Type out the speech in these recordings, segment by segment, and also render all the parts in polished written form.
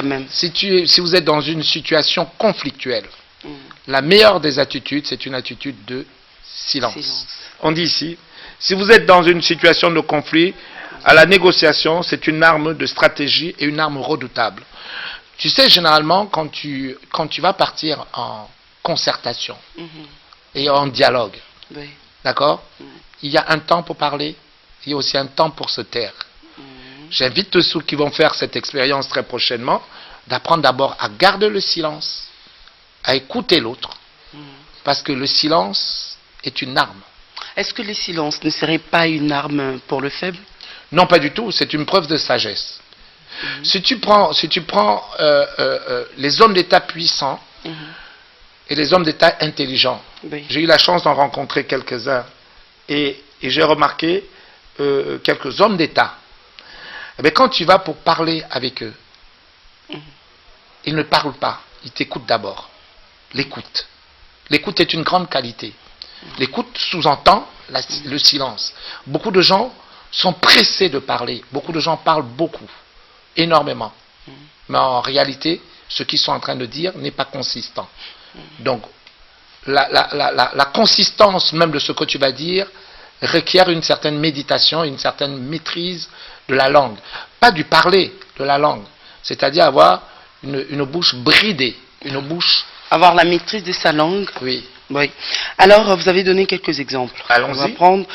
quand même. Si vous êtes dans une situation conflictuelle, la meilleure des attitudes, c'est une attitude de silence. On dit ici, si vous êtes dans une situation de conflit, à la négociation, c'est une arme de stratégie et une arme redoutable. Tu sais, généralement, quand tu vas partir en concertation et en dialogue, d'accord, il y a un temps pour parler, il y a aussi un temps pour se taire. J'invite tous ceux qui vont faire cette expérience très prochainement d'apprendre d'abord à garder le silence, à écouter l'autre, parce que le silence est une arme. Est-ce que le silence ne serait pas une arme pour le faible? Non, pas du tout, c'est une preuve de sagesse. Si tu prends les hommes d'État puissants et les hommes d'État intelligents, j'ai eu la chance d'en rencontrer quelques-uns et j'ai remarqué quelques hommes d'État. Mais quand tu vas pour parler avec eux, ils ne parlent pas, ils t'écoutent d'abord. L'écoute. L'écoute est une grande qualité. L'écoute sous-entend le silence. Beaucoup de gens sont pressés de parler. Beaucoup de gens parlent beaucoup, énormément. Mais en réalité, ce qu'ils sont en train de dire n'est pas consistant. Donc, la consistance même de ce que tu vas dire requiert une certaine méditation, une certaine maîtrise de la langue. Pas du parler, de la langue. C'est-à-dire avoir une bouche bridée, une bouche... Avoir la maîtrise de sa langue. Oui. Oui. Alors, vous avez donné quelques exemples. Allons-y. On va prendre,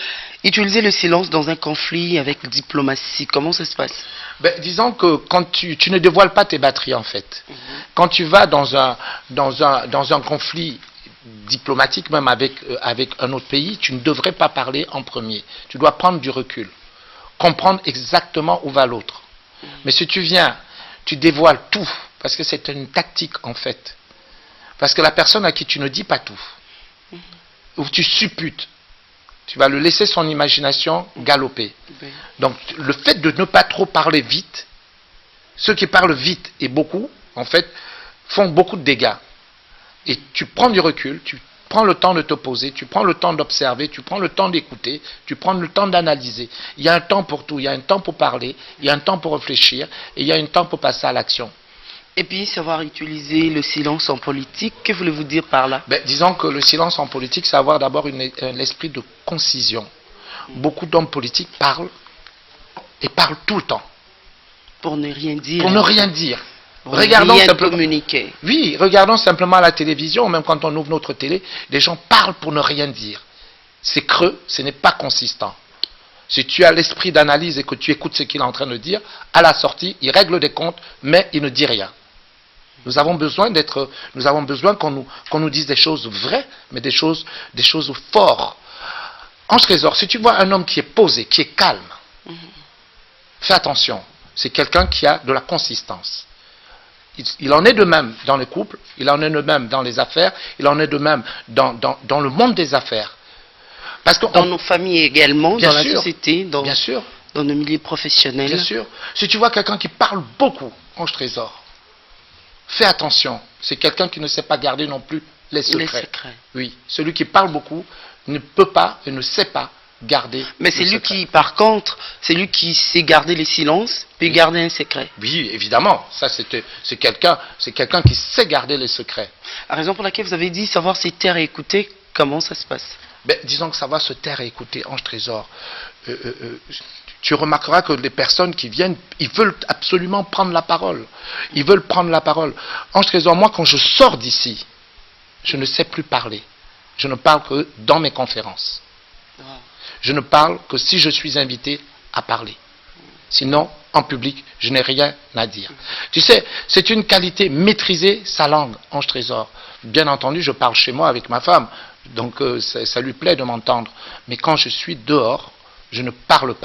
utiliser le silence dans un conflit avec diplomatie. Comment ça se passe? Disons que quand tu ne dévoiles pas tes batteries, en fait. Quand tu vas dans un conflit diplomatique, même avec un autre pays, tu ne devrais pas parler en premier. Tu dois prendre du recul. Comprendre exactement où va l'autre. Mais si tu viens, tu dévoiles tout, parce que c'est une tactique, en fait. Parce que la personne à qui tu ne dis pas tout, ou tu supputes, tu vas le laisser son imagination galoper. Donc le fait de ne pas trop parler vite, ceux qui parlent vite et beaucoup, en fait, font beaucoup de dégâts. Et tu prends du recul, tu prends le temps de te poser, tu prends le temps d'observer, tu prends le temps d'écouter, tu prends le temps d'analyser. Il y a un temps pour tout, il y a un temps pour parler, il y a un temps pour réfléchir, et il y a un temps pour passer à l'action. Et puis, savoir utiliser le silence en politique, que voulez-vous dire par là? Disons que le silence en politique, c'est avoir d'abord un esprit de concision. Beaucoup d'hommes politiques parlent, et parlent tout le temps. Pour ne rien dire. Pour ne rien dire. Regardons rien communiquer. Oui, regardons simplement la télévision, même quand on ouvre notre télé, les gens parlent pour ne rien dire. C'est creux, ce n'est pas consistant. Si tu as l'esprit d'analyse et que tu écoutes ce qu'il est en train de dire, à la sortie, il règle des comptes, mais il ne dit rien. Nous avons besoin qu'on nous dise des choses vraies, mais des choses fortes. En trésor, si tu vois un homme qui est posé, qui est calme, fais attention, c'est quelqu'un qui a de la consistance. Il en est de même dans le couple, il en est de même dans les affaires, il en est de même dans le monde des affaires. Parce que dans nos familles également, dans la société, dans nos milieux professionnels. Bien sûr. Si tu vois quelqu'un qui parle beaucoup, Ange Trésor, fais attention. C'est quelqu'un qui ne sait pas garder non plus les secrets. Oui. Celui qui parle beaucoup ne peut pas et ne sait pas garder. Mais c'est lui qui, par contre, c'est lui qui sait garder les silences, puis garder un secret. Oui, évidemment. Ça, c'est quelqu'un qui sait garder les secrets. La raison pour laquelle vous avez dit savoir se taire et écouter, comment ça se passe? Disons que ça va se taire et écouter, Ange Trésor. Tu remarqueras que les personnes qui viennent, ils veulent absolument prendre la parole. Ils veulent prendre la parole. Ange Trésor, moi, quand je sors d'ici, je ne sais plus parler. Je ne parle que dans mes conférences. Je ne parle que si je suis invité à parler. Sinon, en public, je n'ai rien à dire. Tu sais, c'est une qualité, maîtriser sa langue, Ange Trésor. Bien entendu, je parle chez moi avec ma femme. Donc ça lui plaît de m'entendre. Mais quand je suis dehors, je ne parle pas.